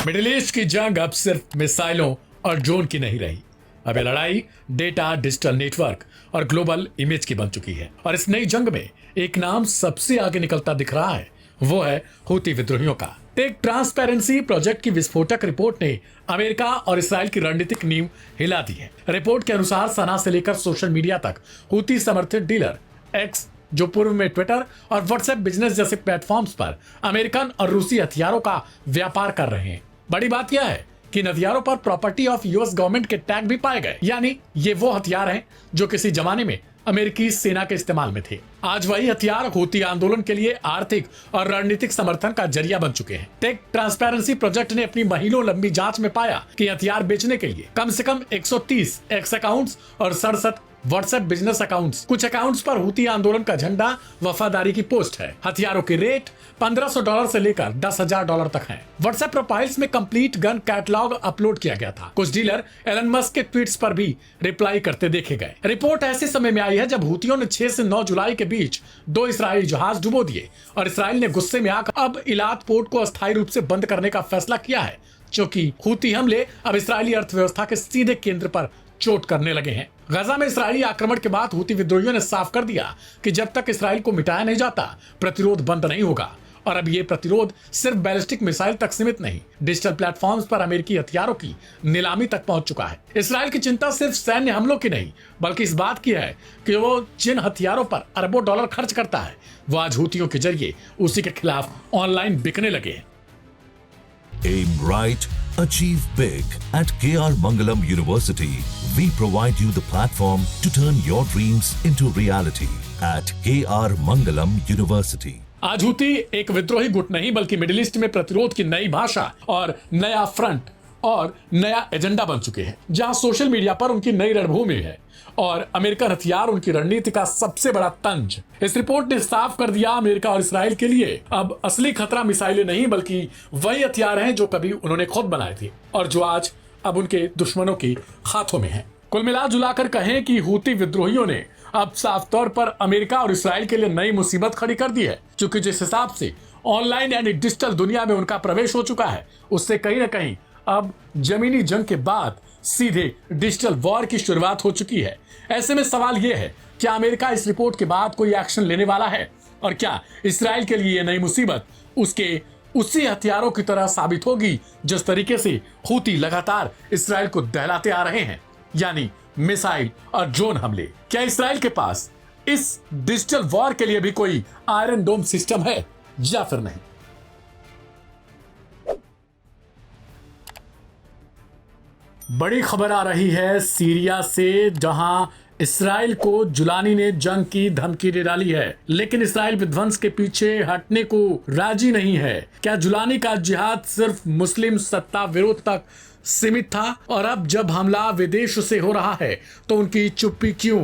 Middle east की जंग अब सिर्फ मिसाइलों और ड्रोन की नहीं रही। अब ये लड़ाई डेटा, डिजिटल नेटवर्क और ग्लोबल इमेज की बन चुकी है। और इस नई जंग में एक नाम सबसे आगे निकलता दिख रहा है, वो है हूती विद्रोहियों का। टेक ट्रांसपेरेंसी प्रोजेक्ट की विस्फोटक रिपोर्ट ने अमेरिका और इसराइल की रणनीतिक नींव हिला दी है। रिपोर्ट के अनुसार सना से लेकर सोशल मीडिया तक हूती समर्थित डीलर एक्स, जो पूर्व में ट्विटर और व्हाट्सएप बिजनेस जैसे प्लेटफॉर्म्स पर अमेरिकन और रूसी हथियारों का व्यापार कर रहे हैं। बड़ी बात यह है कि इन हथियारों पर प्रॉपर्टी ऑफ यूएस गवर्नमेंट के टैग भी पाए गए, यानी ये वो हथियार हैं जो किसी जमाने में अमेरिकी सेना के इस्तेमाल में थे। आज वही हथियार हूती आंदोलन के लिए आर्थिक और रणनीतिक समर्थन का जरिया बन चुके हैं। टेक ट्रांसपेरेंसी प्रोजेक्ट ने अपनी महीनों लंबी जांच में पाया कि हथियार बेचने के लिए कम से कम 130 एक्स अकाउंट्स और 67 व्हाट्सएप बिजनेस अकाउंट्स, कुछ अकाउंट्स पर हूती आंदोलन का झंडा, वफादारी की पोस्ट है। हथियारों की रेट $1500 से लेकर $10,000 तक है। व्हाट्सएप प्रोफाइल्स में कंप्लीट गन कैटलॉग अपलोड किया गया था। कुछ डीलर एलन मस्क के ट्वीट्स पर भी रिप्लाई करते देखे गए। रिपोर्ट ऐसे समय में आई है जब हूतियों ने 6 से 9 जुलाई के बीच 2 इस्राएली जहाज डुबो दिए और इसराइल ने गुस्से में आकर अब इलात पोर्ट को अस्थायी रूप से बंद करने का फैसला किया है, क्योंकि हूती हमले अब इसराइली अर्थव्यवस्था के सीधे केंद्र पर चोट करने लगे हैं। गजा में इसराइली आक्रमण के बाद हूती विद्रोहियों ने साफ कर दिया कि जब तक इसराइल को मिटाया नहीं जाता, प्रतिरोध बंद नहीं होगा। और अब ये प्रतिरोध सिर्फ बैलिस्टिक मिसाइल तक सीमित नहीं, डिजिटल प्लेटफॉर्म्स पर अमेरिकी हथियारों की नीलामी तक पहुंच चुका है। इसराइल की चिंता सिर्फ सैन्य हमलों की नहीं, बल्कि इस बात की है कि वो जिन हथियारों पर अरबों डॉलर खर्च करता है, वो आज हूतियों के जरिए उसी के खिलाफ ऑनलाइन बिकने लगे हैं। Aim right, achieve big. At KR Mangalam University, we provide you the platform to turn your dreams into reality. At KR Mangalam University. आज हूती एक विद्रोही गुट नहीं, बल्कि मिडिल ईस्ट में प्रतिरोध की नई भाषा और नया फ्रंट और नया एजेंडा बन चुके हैं, जहां सोशल मीडिया पर उनकी नई रणभूमि है और अमेरिकन हथियार उनकी रणनीति का सबसे बड़ा तंज। इस रिपोर्ट ने साफ कर दिया, अमेरिका और इसराइल के लिए अब असली खतरा मिसाइलें नहीं, बल्कि वही हथियार हैं जो कभी उन्होंने खुद बनाए थे और जो आज अब उनके दुश्मनों के हाथों में हैं। कुल मिला जुलाकर कहें कि हूती विद्रोहियों ने अब साफ तौर पर अमेरिका और इसराइल के लिए नई मुसीबत खड़ी कर दी है, क्योंकि जिस हिसाब से ऑनलाइन यानी डिजिटल दुनिया में उनका प्रवेश हो चुका है, उससे कहीं ना कहीं अब जमीनी जंग के बाद सीधे डिजिटल वॉर की शुरुआत हो चुकी है। ऐसे में सवाल यह है, क्या अमेरिका इस रिपोर्ट के बाद कोई एक्शन लेने वाला है, और क्या इसराइल के लिए यह नई मुसीबत उसके उसी हथियारों की तरह साबित होगी जिस तरीके से हूती लगातार इसराइल को दहलाते आ रहे हैं, यानी मिसाइल और ड्रोन हमले। क्या इसराइल के पास इस डिजिटल वॉर के लिए भी कोई आयरन डोम सिस्टम है या फिर नहीं? बड़ी खबर आ रही है सीरिया से, जहां इसराइल को जुलानी ने जंग की धमकी दे डाली है, लेकिन इसराइल विध्वंस के पीछे हटने को राजी नहीं है। क्या जुलानी का जिहाद सिर्फ मुस्लिम सत्ता विरोध तक सीमित था, और अब जब हमला विदेश से हो रहा है तो उनकी चुप्पी क्यों?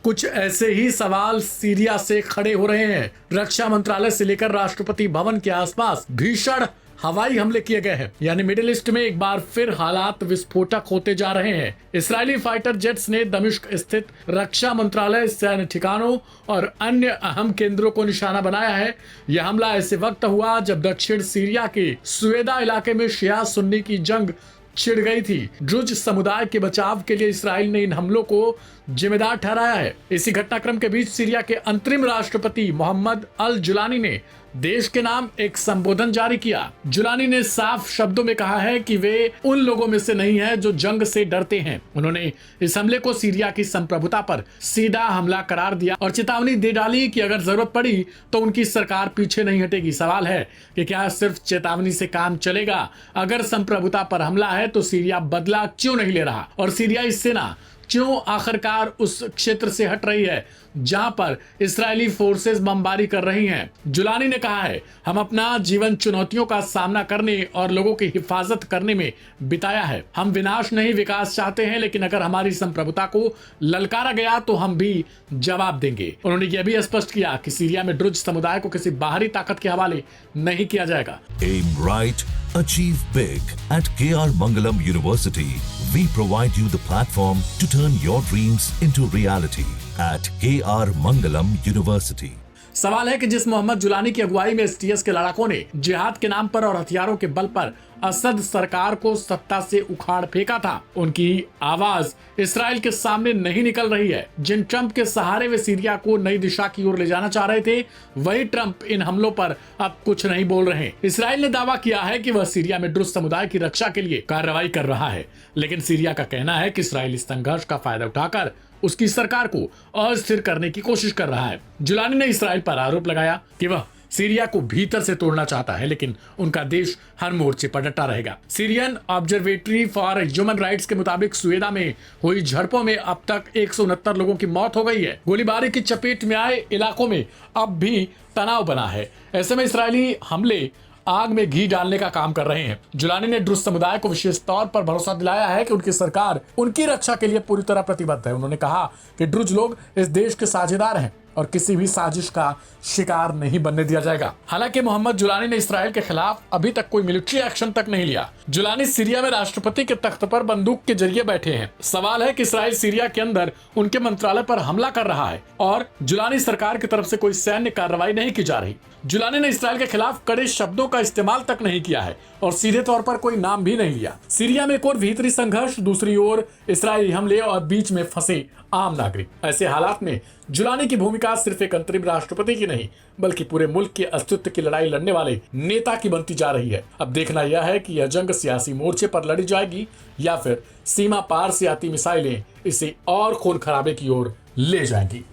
कुछ ऐसे ही सवाल सीरिया से खड़े हो रहे हैं। रक्षा मंत्रालय से लेकर राष्ट्रपति भवन के आसपास भीषण हवाई हमले किए गए हैं, यानी मिडिल ईस्ट में एक बार फिर हालात विस्फोटक होते जा रहे हैं। इसराइली फाइटर जेट्स ने दमिश्क स्थित रक्षा मंत्रालय, सैन्य ठिकानों और अन्य अहम केंद्रों को निशाना बनाया है। यह हमला ऐसे वक्त हुआ जब दक्षिण सीरिया के सुएदा इलाके में शिया सुन्नी की जंग छिड़ गई थी। ड्रुज समुदाय के बचाव के लिए इसराइल ने इन हमलों को जिम्मेदार ठहराया है। इसी घटनाक्रम के बीच सीरिया के अंतरिम राष्ट्रपति मोहम्मद अल जुलानी ने देश के नाम एक संबोधन जारी किया। जुलानी ने साफ शब्दों में कहा है कि वे उन लोगों में से नहीं है जो जंग से डरते हैं। उन्होंने इस हमले को सीरिया की संप्रभुता पर सीधा हमला करार दिया और चेतावनी दे डाली कि अगर जरूरत पड़ी तो उनकी सरकार पीछे नहीं हटेगी। सवाल है कि क्या सिर्फ चेतावनी से काम चलेगा? अगर संप्रभुता पर हमला है तो सीरिया बदला क्यों नहीं ले रहा, और सीरियाई सेना क्यों आखिरकार उस क्षेत्र से हट रही है जहां पर इस्राएली फोर्सेस बमबारी कर रही हैं? जुलानी ने कहा है, हम अपना जीवन चुनौतियों का सामना करने और लोगों की हिफाजत करने में बिताया है। हम विनाश नहीं विकास चाहते हैं, लेकिन अगर हमारी संप्रभुता को ललकारा गया तो हम भी जवाब देंगे। उन्होंने यह भी स्पष्ट किया कि सीरिया में ड्रुज समुदाय को किसी बाहरी ताकत के हवाले नहीं किया जाएगा। Aim right, achieve big. At KR Mangalam University, we provide you the platform to turn your dreams into reality. At KR Mangalam University. सवाल है कि जिस मोहम्मद जुलानी की अगुवाई में एसटीएस के लड़ाकों ने जिहाद के नाम पर और हथियारों के बल पर असद सरकार को सत्ता से उखाड़ फेंका था, उनकी आवाज इसराइल के सामने नहीं निकल रही है। जिन ट्रंप के सहारे वे सीरिया को नई दिशा की ओर ले जाना चाह रहे थे, वही ट्रंप इन हमलों पर अब कुछ नहीं बोल रहे। इसराइल ने दावा किया है कि वह सीरिया में दुरुस्त समुदाय की रक्षा के लिए कार्रवाई कर रहा है, लेकिन सीरिया का कहना है कि इसराइल इस संघर्ष का फायदा उठाकर उसकी सरकार को अस्थिर करने की कोशिश कर रहा है। जुलानी ने इसराइल पर आरोप लगाया कि वह सीरिया को भीतर से तोड़ना चाहता है, लेकिन उनका देश हर मोर्चे पर डटा रहेगा। Syrian observatory for human rights के मुताबिक सुएदा में हुई झड़पों में अब तक 169 लोगों की मौत हो गई है। गोलीबारी की चपेट में आए इलाकों में अब भी तनाव बना है। ऐसे में इस्राएली हमले आग में घी डालने का काम कर रहे हैं। जुलानी ने ड्रुज समुदाय को विशेष तौर पर भरोसा दिलाया है कि उनकी सरकार उनकी रक्षा के लिए पूरी तरह प्रतिबद्ध है। उन्होंने कहा कि ड्रुज लोग इस देश के साझेदार हैं और किसी भी साजिश का शिकार नहीं बनने दिया जाएगा। हालांकि मोहम्मद जुलानी ने इसराइल के खिलाफ अभी तक कोई मिलिट्री एक्शन तक नहीं लिया। जुलानी सीरिया में राष्ट्रपति के तख्त पर बंदूक के जरिए बैठे हैं। सवाल है कि इसराइल सीरिया के अंदर उनके मंत्रालय पर हमला कर रहा है और जुलानी सरकार की तरफ से कोई सैन्य कार्रवाई नहीं की जा रही। जुलानी ने इसराइल के खिलाफ कड़े शब्दों का इस्तेमाल तक नहीं किया है और सीधे तौर पर कोई नाम भी नहीं लिया। सीरिया में एक और भीतरी संघर्ष, दूसरी ओर इसराइली हमले और बीच में फंसे आम नागरिक। ऐसे हालात में जुलानी की भूमिका सिर्फ एक अंतरिम राष्ट्रपति की नहीं, बल्कि पूरे मुल्क के अस्तित्व की लड़ाई लड़ने वाले नेता की बनती जा रही है। अब देखना यह है कि यह जंग सियासी मोर्चे पर लड़ी जाएगी या फिर सीमा पार से आती मिसाइलें इसे और खून खराबे की ओर ले जाएंगी।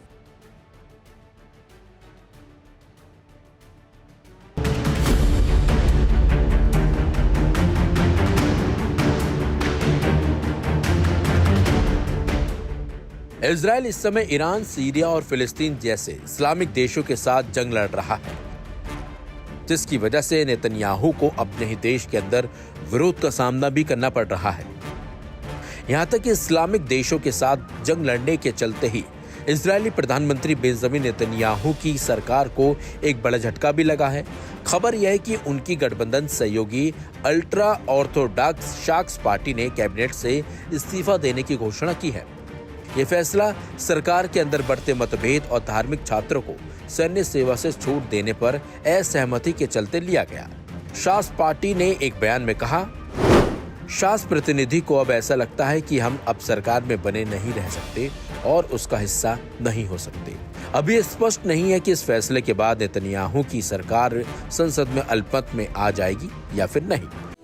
इजराइल इस समय ईरान, सीरिया और फिलिस्तीन जैसे इस्लामिक देशों के साथ जंग लड़ रहा है, जिसकी वजह से नेतन्याहू को अपने ही देश के अंदर विरोध का सामना भी करना पड़ रहा है। यहां तक कि इस्लामिक देशों के साथ जंग लड़ने के चलते ही इजरायली प्रधानमंत्री बेंजामिन नेतन्याहू की सरकार को एक बड़ा झटका भी लगा है। खबर यह है कि उनकी गठबंधन सहयोगी अल्ट्रा ऑर्थोडॉक्स शाक्स पार्टी ने कैबिनेट से इस्तीफा देने की घोषणा की है। ये फैसला सरकार के अंदर बढ़ते मतभेद और धार्मिक छात्रों को सैन्य सेवा से छूट देने पर असहमति के चलते लिया गया। शास पार्टी ने एक बयान में कहा, शास प्रतिनिधि को अब ऐसा लगता है कि हम अब सरकार में बने नहीं रह सकते और उसका हिस्सा नहीं हो सकते। अभी स्पष्ट नहीं है कि इस फैसले के बाद नेतन्याहू की सरकार संसद में अल्पमत में आ जाएगी या फिर नहीं।